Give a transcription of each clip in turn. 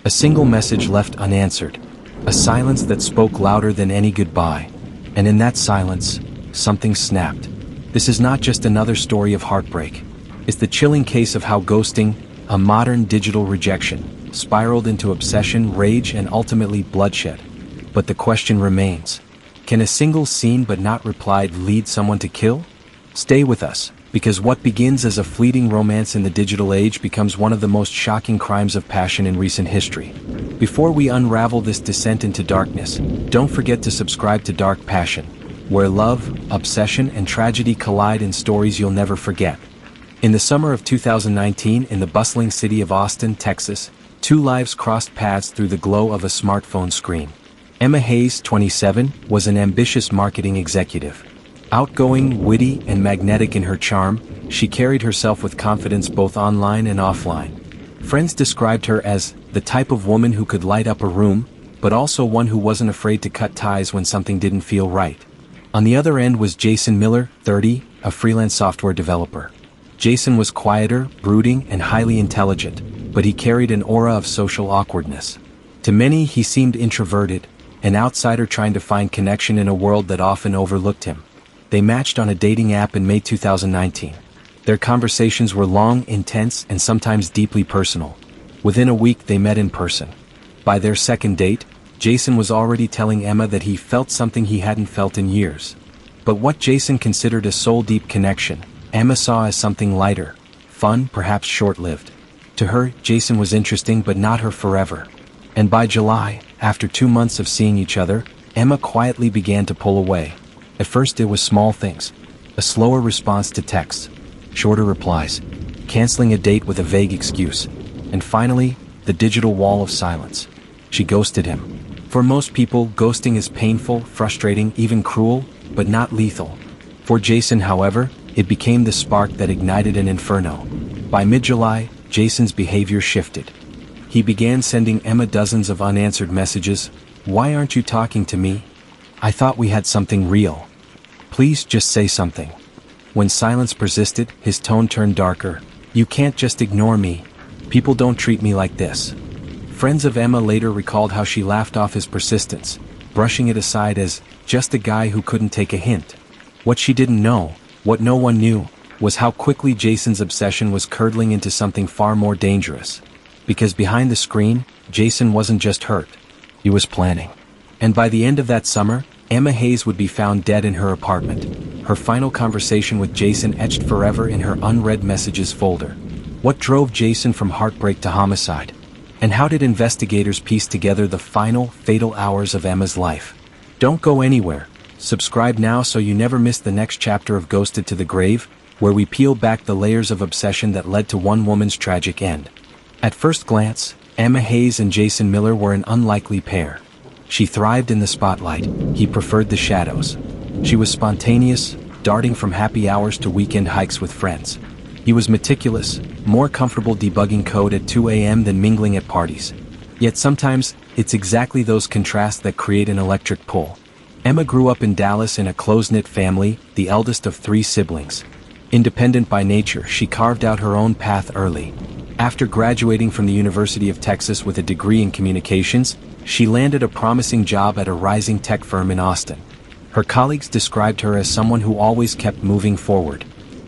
A single message left unanswered. A silence that spoke louder than any goodbye. And in that silence, something snapped. This is not just another story of heartbreak. It's the chilling case of how ghosting, a modern digital rejection, spiraled into obsession, rage, and ultimately bloodshed. But the question remains. Can a single seen but not replied lead someone to kill? Stay with us, because what begins as a fleeting romance in the digital age becomes one of the most shocking crimes of passion in recent history. Before we unravel this descent into darkness, don't forget to subscribe to Dark Passion, where love, obsession, and tragedy collide in stories you'll never forget. In the summer of 2019, in the bustling city of Austin, Texas, two lives crossed paths through the glow of a smartphone screen. Emma Hayes, 27, was an ambitious marketing executive. Outgoing, witty, and magnetic in her charm, she carried herself with confidence both online and offline. Friends described her as the type of woman who could light up a room, but also one who wasn't afraid to cut ties when something didn't feel right. On the other end was Jason Miller, 30, a freelance software developer. Jason was quieter, brooding, and highly intelligent, but he carried an aura of social awkwardness. To many, he seemed introverted, an outsider trying to find connection in a world that often overlooked him. They matched on a dating app in May 2019. Their conversations were long, intense, and sometimes deeply personal. Within a week, they met in person. By their second date, Jason was already telling Emma that he felt something he hadn't felt in years. But what Jason considered a soul-deep connection, Emma saw as something lighter, fun, perhaps short-lived. To her, Jason was interesting but not her forever. And by July, after 2 months of seeing each other, Emma quietly began to pull away. At first it was small things. A slower response to texts, shorter replies, canceling a date with a vague excuse, and finally, the digital wall of silence. She ghosted him. For most people, ghosting is painful, frustrating, even cruel, but not lethal. For Jason, however, it became the spark that ignited an inferno. By mid-July, Jason's behavior shifted. He began sending Emma dozens of unanswered messages. "Why aren't you talking to me? I thought we had something real. Please just say something." When silence persisted, his tone turned darker. "You can't just ignore me. People don't treat me like this." Friends of Emma later recalled how she laughed off his persistence, brushing it aside as just a guy who couldn't take a hint. What she didn't know, what no one knew, was how quickly Jason's obsession was curdling into something far more dangerous. Because behind the screen, Jason wasn't just hurt. He was planning. And by the end of that summer, Emma Hayes would be found dead in her apartment, her final conversation with Jason etched forever in her unread messages folder. What drove Jason from heartbreak to homicide? And how did investigators piece together the final, fatal hours of Emma's life? Don't go anywhere. Subscribe now so you never miss the next chapter of Ghosted to the Grave, where we peel back the layers of obsession that led to one woman's tragic end. At first glance, Emma Hayes and Jason Miller were an unlikely pair. She thrived in the spotlight, he preferred the shadows. She was spontaneous, darting from happy hours to weekend hikes with friends. He was meticulous, more comfortable debugging code at 2 a.m. than mingling at parties. Yet sometimes, it's exactly those contrasts that create an electric pull. Emma grew up in Dallas in a close-knit family, the eldest of 3 siblings. Independent by nature, she carved out her own path early. After graduating from the University of Texas with a degree in communications, she landed a promising job at a rising tech firm in Austin. Her colleagues described her as someone who always kept moving forward.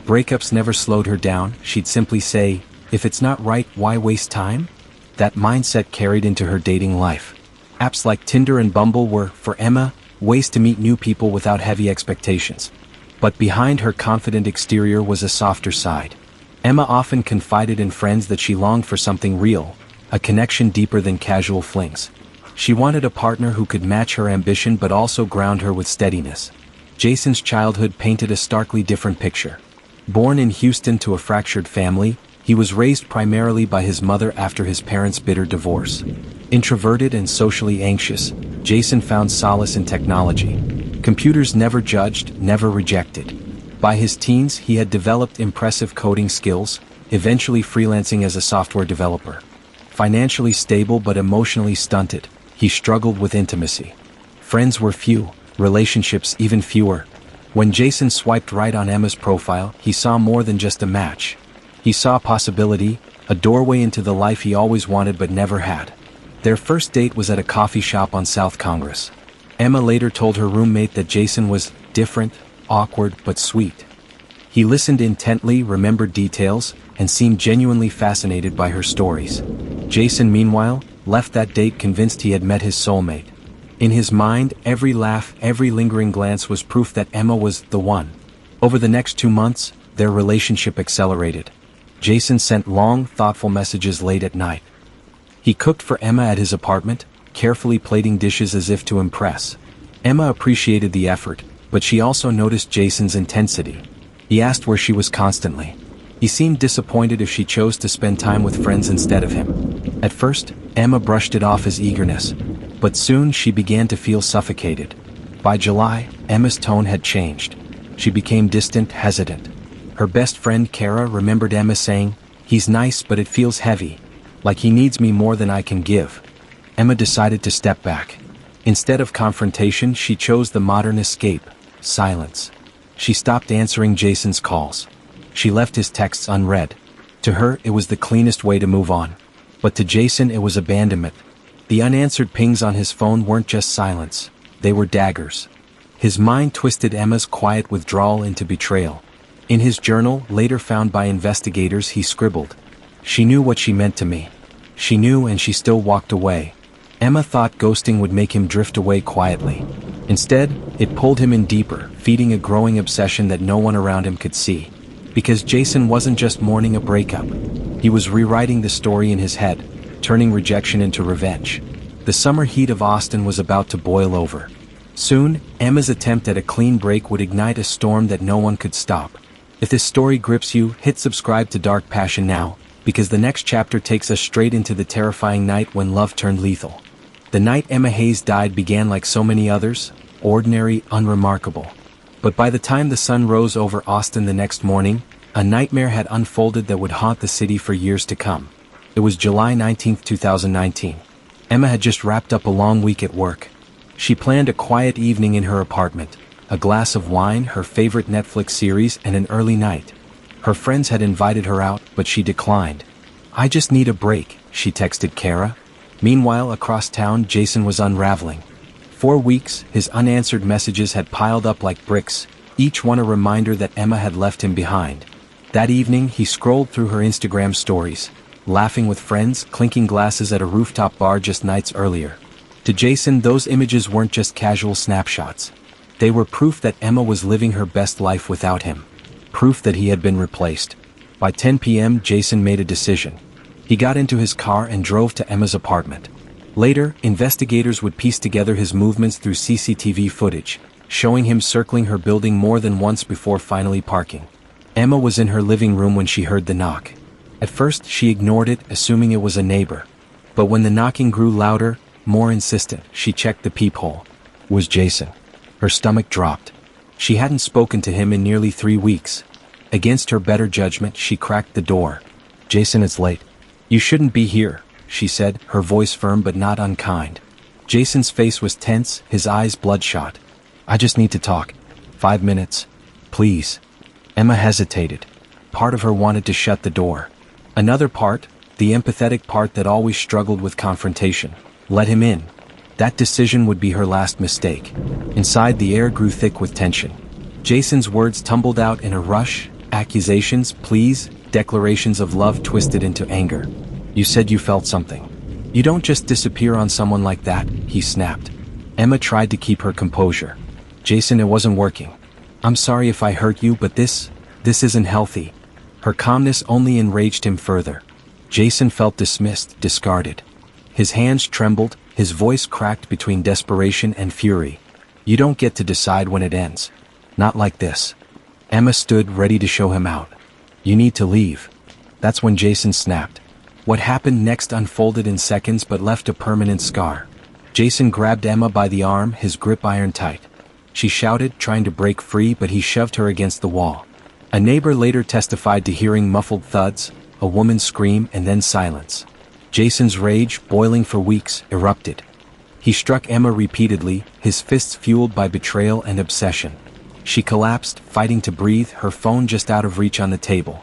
Breakups never slowed her down. She'd simply say, "If it's not right, why waste time?" That mindset carried into her dating life. Apps like Tinder and Bumble were, for Emma, ways to meet new people without heavy expectations. But behind her confident exterior was a softer side. Emma often confided in friends that she longed for something real, a connection deeper than casual flings. She wanted a partner who could match her ambition but also ground her with steadiness. Jason's childhood painted a starkly different picture. Born in Houston to a fractured family, he was raised primarily by his mother after his parents' bitter divorce. Introverted and socially anxious, Jason found solace in technology. Computers never judged, never rejected. By his teens, he had developed impressive coding skills, eventually freelancing as a software developer. Financially stable but emotionally stunted, he struggled with intimacy. Friends were few, relationships even fewer. When Jason swiped right on Emma's profile, he saw more than just a match. He saw possibility, a doorway into the life he always wanted but never had. Their first date was at a coffee shop on South Congress. Emma later told her roommate that Jason was different, awkward, but sweet. He listened intently, remembered details, and seemed genuinely fascinated by her stories. Jason, meanwhile, left that date convinced he had met his soulmate. In his mind, every laugh, every lingering glance was proof that Emma was the one. Over the next 2 months, their relationship accelerated. Jason sent long, thoughtful messages late at night. He cooked for Emma at his apartment, carefully plating dishes as if to impress. Emma appreciated the effort, but she also noticed Jason's intensity. He asked where she was constantly. He seemed disappointed if she chose to spend time with friends instead of him. At first, Emma brushed it off as eagerness, but soon she began to feel suffocated. By July, Emma's tone had changed. She became distant, hesitant. Her best friend Kara remembered Emma saying, "He's nice but it feels heavy. Like he needs me more than I can give." Emma decided to step back. Instead of confrontation, she chose the modern escape, silence. She stopped answering Jason's calls. She left his texts unread. To her, it was the cleanest way to move on. But to Jason, it was abandonment. The unanswered pings on his phone weren't just silence. They were daggers. His mind twisted Emma's quiet withdrawal into betrayal. In his journal, later found by investigators, he scribbled, "She knew what she meant to me. She knew and she still walked away." Emma thought ghosting would make him drift away quietly. Instead, it pulled him in deeper, feeding a growing obsession that no one around him could see. Because Jason wasn't just mourning a breakup. He was rewriting the story in his head, turning rejection into revenge. The summer heat of Austin was about to boil over. Soon, Emma's attempt at a clean break would ignite a storm that no one could stop. If this story grips you, hit subscribe to Dark Passion now, because the next chapter takes us straight into the terrifying night when love turned lethal. The night Emma Hayes died began like so many others, ordinary, unremarkable. But by the time the sun rose over Austin the next morning, a nightmare had unfolded that would haunt the city for years to come. It was July 19, 2019. Emma had just wrapped up a long week at work. She planned a quiet evening in her apartment, a glass of wine, her favorite Netflix series, and an early night. Her friends had invited her out, but she declined. "I just need a break," she texted Kara. Meanwhile, across town, Jason was unraveling. For weeks, his unanswered messages had piled up like bricks, each one a reminder that Emma had left him behind. That evening, he scrolled through her Instagram stories, laughing with friends, clinking glasses at a rooftop bar just nights earlier. To Jason, those images weren't just casual snapshots. They were proof that Emma was living her best life without him. Proof that he had been replaced. By 10 p.m., Jason made a decision. He got into his car and drove to Emma's apartment. Later, investigators would piece together his movements through CCTV footage, showing him circling her building more than once before finally parking. Emma was in her living room when she heard the knock. At first, she ignored it, assuming it was a neighbor. But when the knocking grew louder, more insistent, she checked the peephole. It was Jason. Her stomach dropped. She hadn't spoken to him in nearly 3 weeks. Against her better judgment, she cracked the door. "Jason, it's late. You shouldn't be here," she said, her voice firm but not unkind. Jason's face was tense, his eyes bloodshot. "I just need to talk. 5 minutes. Please." Emma hesitated. Part of her wanted to shut the door. Another part, the empathetic part that always struggled with confrontation, let him in. That decision would be her last mistake. Inside, the air grew thick with tension. Jason's words tumbled out in a rush, accusations, pleas, declarations of love twisted into anger. "You said you felt something. You don't just disappear on someone like that," he snapped. Emma tried to keep her composure. "Jason, it wasn't working. I'm sorry if I hurt you, but this isn't healthy." Her calmness only enraged him further. Jason felt dismissed, discarded. His hands trembled, his voice cracked between desperation and fury. "You don't get to decide when it ends. Not like this." Emma stood ready to show him out. "You need to leave." That's when Jason snapped. What happened next unfolded in seconds but left a permanent scar. Jason grabbed Emma by the arm, his grip iron tight. She shouted, trying to break free, but he shoved her against the wall. A neighbor later testified to hearing muffled thuds, a woman scream, and then silence. Jason's rage, boiling for weeks, erupted. He struck Emma repeatedly, his fists fueled by betrayal and obsession. She collapsed, fighting to breathe, her phone just out of reach on the table.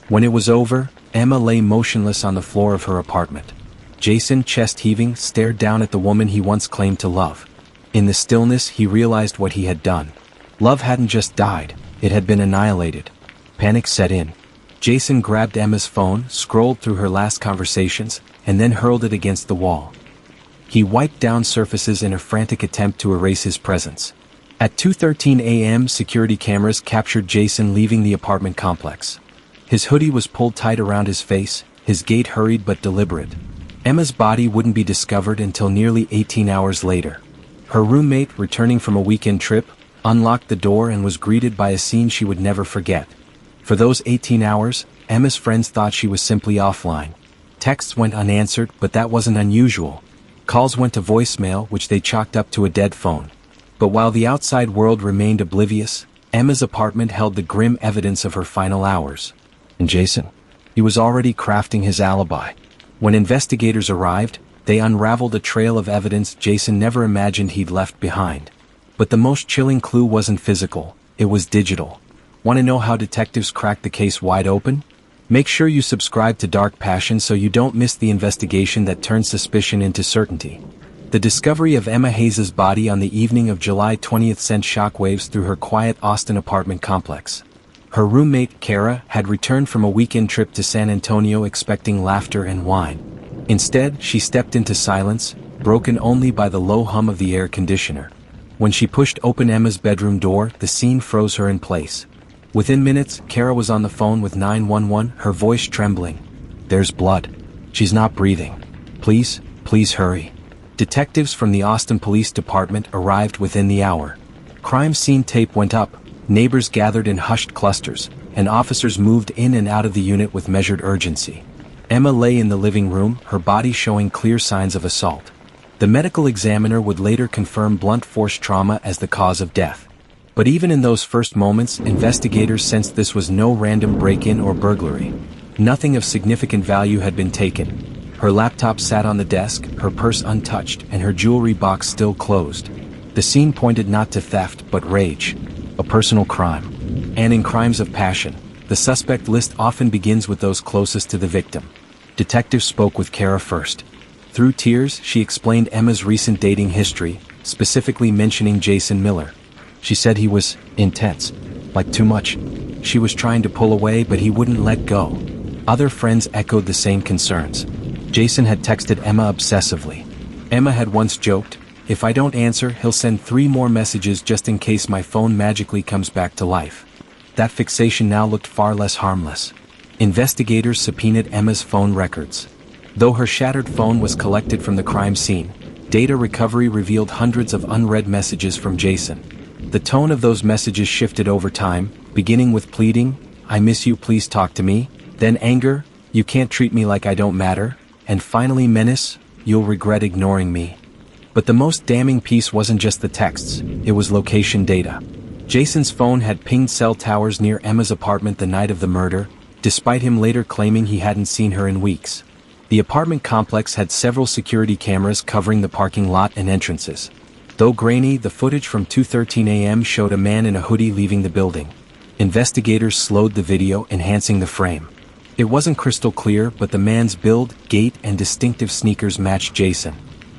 When it was over, Emma lay motionless on the floor of her apartment. Jason, chest heaving, stared down at the woman he once claimed to love. In the stillness, he realized what he had done. Love hadn't just died, it had been annihilated. Panic set in. Jason grabbed Emma's phone, scrolled through her last conversations, and then hurled it against the wall. He wiped down surfaces in a frantic attempt to erase his presence. At 2:13 a.m., security cameras captured Jason leaving the apartment complex. His hoodie was pulled tight around his face, his gait hurried but deliberate. Emma's body wouldn't be discovered until nearly 18 hours later. Her roommate, returning from a weekend trip, unlocked the door and was greeted by a scene she would never forget. For those 18 hours, Emma's friends thought she was simply offline. Texts went unanswered, but that wasn't unusual. Calls went to voicemail, which they chalked up to a dead phone. But while the outside world remained oblivious, Emma's apartment held the grim evidence of her final hours. And Jason? He was already crafting his alibi. When investigators arrived, they unraveled a trail of evidence Jason never imagined he'd left behind. But the most chilling clue wasn't physical, it was digital. Want to know how detectives cracked the case wide open? Make sure you subscribe to Dark Passion so you don't miss the investigation that turns suspicion into certainty. The discovery of Emma Hayes' body on the evening of July 20th sent shockwaves through her quiet Austin apartment complex. Her roommate, Kara, had returned from a weekend trip to San Antonio expecting laughter and wine. Instead, she stepped into silence, broken only by the low hum of the air conditioner. When she pushed open Emma's bedroom door, the scene froze her in place. Within minutes, Kara was on the phone with 911, her voice trembling. "There's blood. She's not breathing. Please hurry." Detectives from the Austin Police Department arrived within the hour. Crime scene tape went up, neighbors gathered in hushed clusters, and officers moved in and out of the unit with measured urgency. Emma lay in the living room, her body showing clear signs of assault. The medical examiner would later confirm blunt force trauma as the cause of death. But even in those first moments, investigators sensed this was no random break-in or burglary. Nothing of significant value had been taken. Her laptop sat on the desk, her purse untouched, and her jewelry box still closed. The scene pointed not to theft, but rage. A personal crime. And in crimes of passion, the suspect list often begins with those closest to the victim. Detectives spoke with Kara first. Through tears, she explained Emma's recent dating history, specifically mentioning Jason Miller. She said he was intense, like too much. She was trying to pull away, but he wouldn't let go. Other friends echoed the same concerns. Jason had texted Emma obsessively. Emma had once joked, "If I don't answer, he'll send 3 more messages just in case my phone magically comes back to life." That fixation now looked far less harmless. Investigators subpoenaed Emma's phone records. Though her shattered phone was collected from the crime scene, data recovery revealed hundreds of unread messages from Jason. The tone of those messages shifted over time, beginning with pleading, "I miss you, please talk to me," then anger, "You can't treat me like I don't matter," and finally menace, "You'll regret ignoring me." But the most damning piece wasn't just the texts, it was location data. Jason's phone had pinged cell towers near Emma's apartment the night of the murder, despite him later claiming he hadn't seen her in weeks. The apartment complex had several security cameras covering the parking lot and entrances. Though grainy, the footage from 2:13 a.m. showed a man in a hoodie leaving the building. Investigators slowed the video, enhancing the frame. It wasn't crystal clear, but the man's build, gait, and distinctive sneakers matched Jason.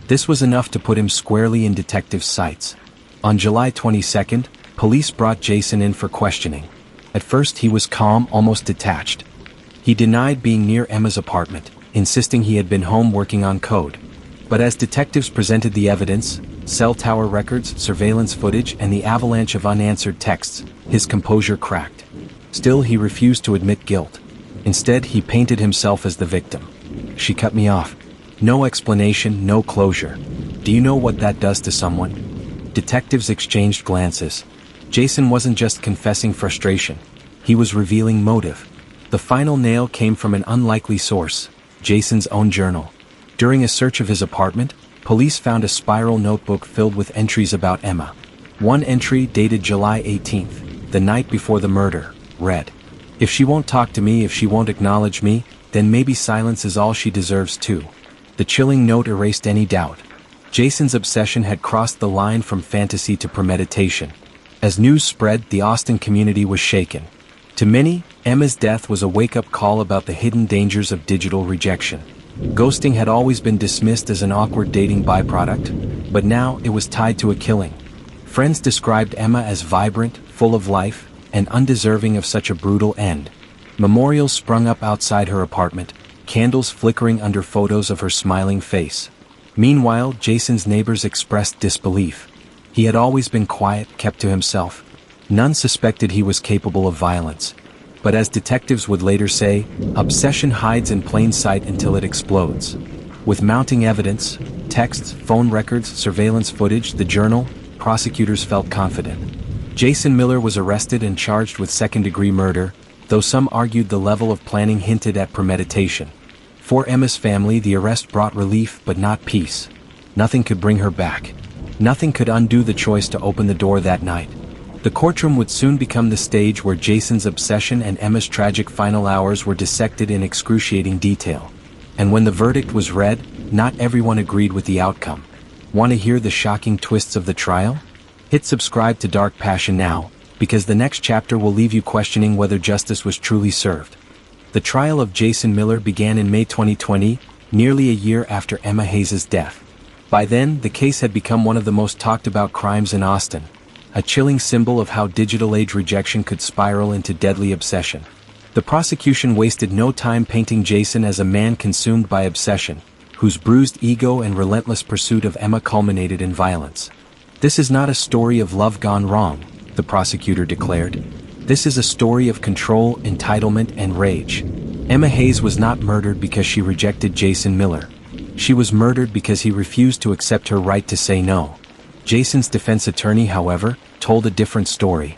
This was enough to put him squarely in detectives' sights. On July 22nd, police brought Jason in for questioning. At first he was calm, almost detached. He denied being near Emma's apartment, insisting he had been home working on code. But as detectives presented the evidence, cell tower records, surveillance footage, and the avalanche of unanswered texts, his composure cracked. Still, he refused to admit guilt. Instead, he painted himself as the victim. "She cut me off. No explanation, no closure. Do you know what that does to someone?" Detectives exchanged glances. Jason wasn't just confessing frustration. He was revealing motive. The final nail came from an unlikely source, Jason's own journal. During a search of his apartment, police found a spiral notebook filled with entries about Emma. One entry, dated July 18th, the night before the murder, read, "If she won't talk to me, if she won't acknowledge me, then maybe silence is all she deserves too." The chilling note erased any doubt. Jason's obsession had crossed the line from fantasy to premeditation. As news spread, the Austin community was shaken. To many, Emma's death was a wake-up call about the hidden dangers of digital rejection. Ghosting had always been dismissed as an awkward dating byproduct, but now it was tied to a killing. Friends described Emma as vibrant, full of life, and undeserving of such a brutal end. Memorials sprung up outside her apartment, candles flickering under photos of her smiling face. Meanwhile, Jason's neighbors expressed disbelief. He had always been quiet, kept to himself. None suspected he was capable of violence. But as detectives would later say, obsession hides in plain sight until it explodes. With mounting evidence, texts, phone records, surveillance footage, the journal, prosecutors felt confident. Jason Miller was arrested and charged with second-degree murder, though some argued the level of planning hinted at premeditation. For Emma's family, the arrest brought relief but not peace. Nothing could bring her back. Nothing could undo the choice to open the door that night. The courtroom would soon become the stage where Jason's obsession and Emma's tragic final hours were dissected in excruciating detail. And when the verdict was read, not everyone agreed with the outcome. Want to hear the shocking twists of the trial? Hit subscribe to Dark Passion now, because the next chapter will leave you questioning whether justice was truly served. The trial of Jason Miller began in May 2020, nearly a year after Emma Hayes' death. By then, the case had become one of the most talked about crimes in Austin, a chilling symbol of how digital age rejection could spiral into deadly obsession. The prosecution wasted no time painting Jason as a man consumed by obsession, whose bruised ego and relentless pursuit of Emma culminated in violence. This is not a story of love gone wrong, the prosecutor declared. This is a story of control, entitlement, and rage. Emma Hayes was not murdered because she rejected Jason Miller. She was murdered because he refused to accept her right to say no. Jason's defense attorney, however, told a different story.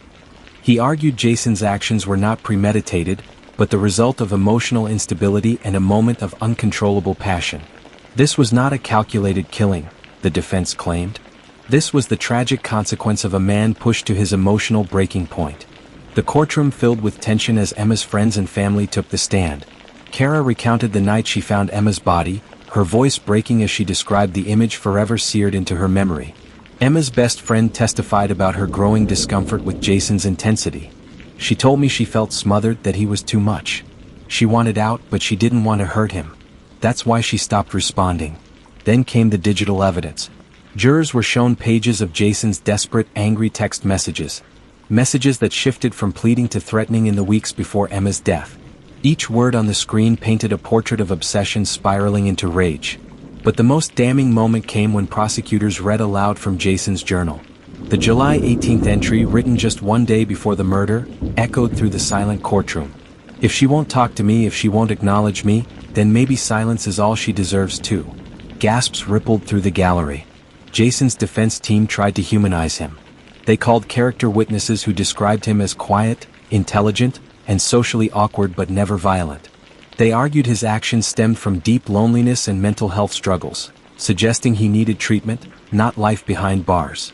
He argued Jason's actions were not premeditated, but the result of emotional instability and a moment of uncontrollable passion. This was not a calculated killing, the defense claimed. This was the tragic consequence of a man pushed to his emotional breaking point. The courtroom filled with tension as Emma's friends and family took the stand. Kara recounted the night she found Emma's body, her voice breaking as she described the image forever seared into her memory. Emma's best friend testified about her growing discomfort with Jason's intensity. She told me she felt smothered, that he was too much. She wanted out, but she didn't want to hurt him. That's why she stopped responding. Then came the digital evidence. Jurors were shown pages of Jason's desperate, angry text messages. Messages that shifted from pleading to threatening in the weeks before Emma's death. Each word on the screen painted a portrait of obsession spiraling into rage. But the most damning moment came when prosecutors read aloud from Jason's journal. The July 18th entry, written just one day before the murder, echoed through the silent courtroom. If she won't talk to me, if she won't acknowledge me, then maybe silence is all she deserves too. Gasps rippled through the gallery. Jason's defense team tried to humanize him. They called character witnesses who described him as quiet, intelligent, and socially awkward but never violent. They argued his actions stemmed from deep loneliness and mental health struggles, suggesting he needed treatment, not life behind bars.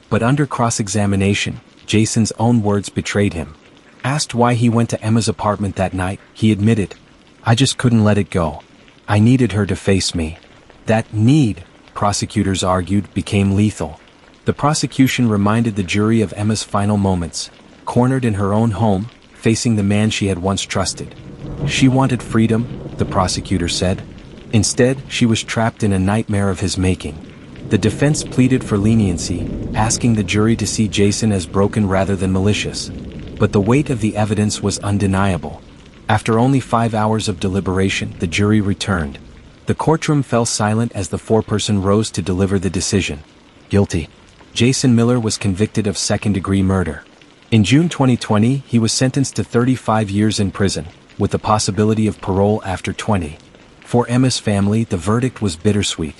But under cross-examination, Jason's own words betrayed him. Asked why he went to Emma's apartment that night, he admitted, "I just couldn't let it go. I needed her to face me." That need, prosecutors argued, became lethal. The prosecution reminded the jury of Emma's final moments, cornered in her own home, facing the man she had once trusted. She wanted freedom, the prosecutor said. Instead, she was trapped in a nightmare of his making. The defense pleaded for leniency, asking the jury to see Jason as broken rather than malicious. But the weight of the evidence was undeniable. After only 5 hours of deliberation, the jury returned. The courtroom fell silent as the foreperson rose to deliver the decision. Guilty. Jason Miller was convicted of second-degree murder. In June 2020, he was sentenced to 35 years in prison, with the possibility of parole after 20. For Emma's family, the verdict was bittersweet.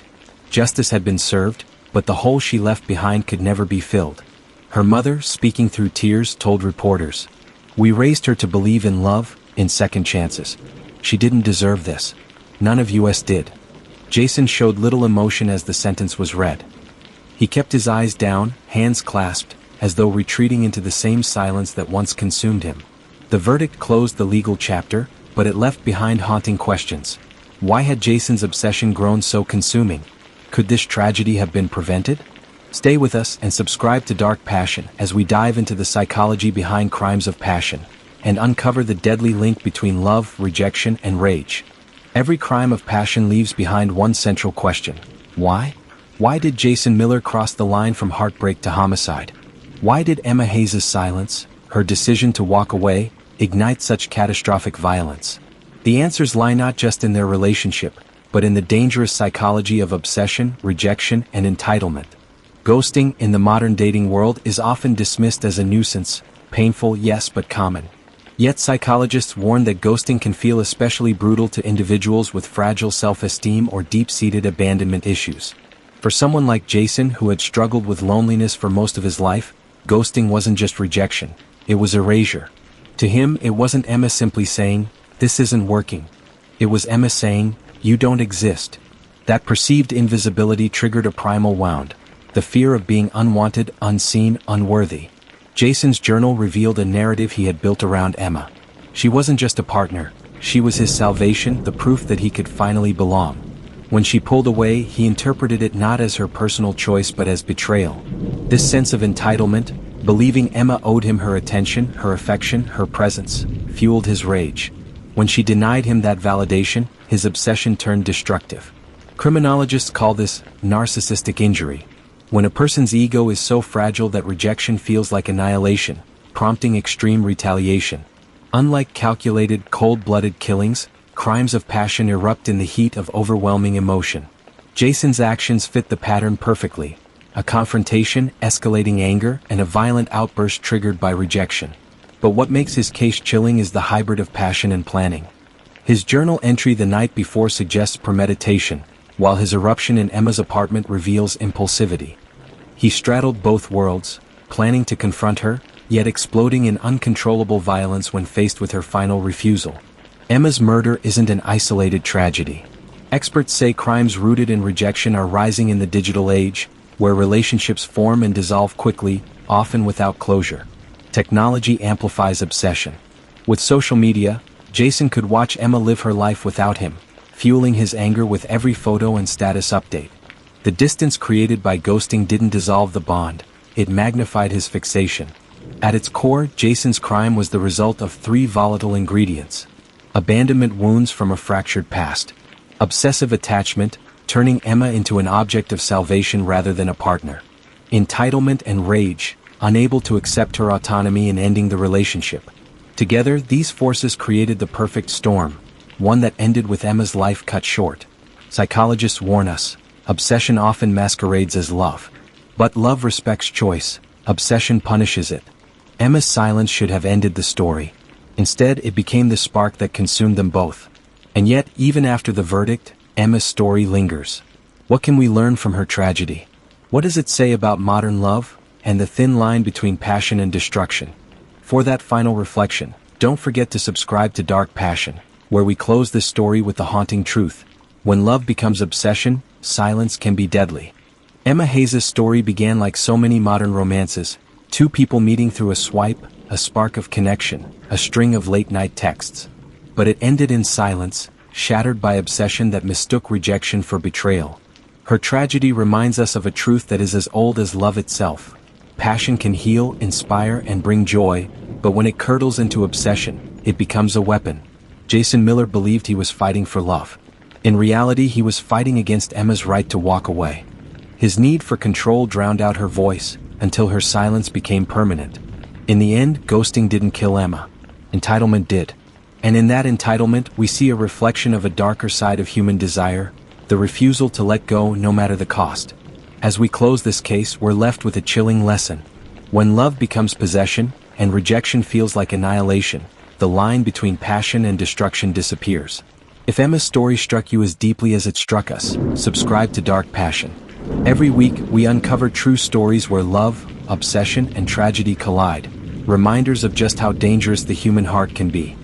Justice had been served, but the hole she left behind could never be filled. Her mother, speaking through tears, told reporters, "We raised her to believe in love, in second chances. She didn't deserve this. None of us did." Jason showed little emotion as the sentence was read. He kept his eyes down, hands clasped, as though retreating into the same silence that once consumed him. The verdict closed the legal chapter, but it left behind haunting questions. Why had Jason's obsession grown so consuming? Could this tragedy have been prevented? Stay with us and subscribe to Dark Passion as we dive into the psychology behind crimes of passion and uncover the deadly link between love, rejection, and rage. Every crime of passion leaves behind one central question. Why? Why did Jason Miller cross the line from heartbreak to homicide? Why did Emma Hayes' silence, her decision to walk away, ignite such catastrophic violence? The answers lie not just in their relationship, but in the dangerous psychology of obsession, rejection, and entitlement. Ghosting in the modern dating world is often dismissed as a nuisance, painful, yes, but common. Yet psychologists warn that ghosting can feel especially brutal to individuals with fragile self-esteem or deep-seated abandonment issues. For someone like Jason, who had struggled with loneliness for most of his life, ghosting wasn't just rejection, it was erasure. To him, it wasn't Emma simply saying, "This isn't working." It was Emma saying, "You don't exist." That perceived invisibility triggered a primal wound, the fear of being unwanted, unseen, unworthy. Jason's journal revealed a narrative he had built around Emma. She wasn't just a partner, she was his salvation, the proof that he could finally belong. When she pulled away, he interpreted it not as her personal choice but as betrayal. This sense of entitlement, believing Emma owed him her attention, her affection, her presence, fueled his rage. When she denied him that validation, his obsession turned destructive. Criminologists call this narcissistic injury. When a person's ego is so fragile that rejection feels like annihilation, prompting extreme retaliation. Unlike calculated, cold-blooded killings, crimes of passion erupt in the heat of overwhelming emotion. Jason's actions fit the pattern perfectly. A confrontation, escalating anger, and a violent outburst triggered by rejection. But what makes his case chilling is the hybrid of passion and planning. His journal entry the night before suggests premeditation, while his eruption in Emma's apartment reveals impulsivity. He straddled both worlds, planning to confront her, yet exploding in uncontrollable violence when faced with her final refusal. Emma's murder isn't an isolated tragedy. Experts say crimes rooted in rejection are rising in the digital age, where relationships form and dissolve quickly, often without closure. Technology amplifies obsession. With social media, Jason could watch Emma live her life without him, fueling his anger with every photo and status update. The distance created by ghosting didn't dissolve the bond, it magnified his fixation. At its core, Jason's crime was the result of three volatile ingredients. Abandonment wounds from a fractured past. Obsessive attachment, turning Emma into an object of salvation rather than a partner. Entitlement and rage, unable to accept her autonomy and ending the relationship. Together, these forces created the perfect storm, one that ended with Emma's life cut short. Psychologists warn us, obsession often masquerades as love. But love respects choice, obsession punishes it. Emma's silence should have ended the story. Instead, it became the spark that consumed them both. And yet, even after the verdict, Emma's story lingers. What can we learn from her tragedy? What does it say about modern love, and the thin line between passion and destruction? For that final reflection, don't forget to subscribe to Dark Passion, where we close this story with the haunting truth. When love becomes obsession, silence can be deadly. Emma Hayes' story began like so many modern romances, two people meeting through a swipe, a spark of connection, a string of late-night texts. But it ended in silence, shattered by obsession that mistook rejection for betrayal. Her tragedy reminds us of a truth that is as old as love itself. Passion can heal, inspire, and bring joy, but when it curdles into obsession, it becomes a weapon. Jason Miller believed he was fighting for love. In reality, he was fighting against Emma's right to walk away. His need for control drowned out her voice, until her silence became permanent. In the end, ghosting didn't kill Emma. Entitlement did. And in that entitlement, we see a reflection of a darker side of human desire, the refusal to let go no matter the cost. As we close this case, we're left with a chilling lesson. When love becomes possession, and rejection feels like annihilation, the line between passion and destruction disappears. If Emma's story struck you as deeply as it struck us, subscribe to Dark Passion. Every week, we uncover true stories where love, obsession, and tragedy collide, reminders of just how dangerous the human heart can be.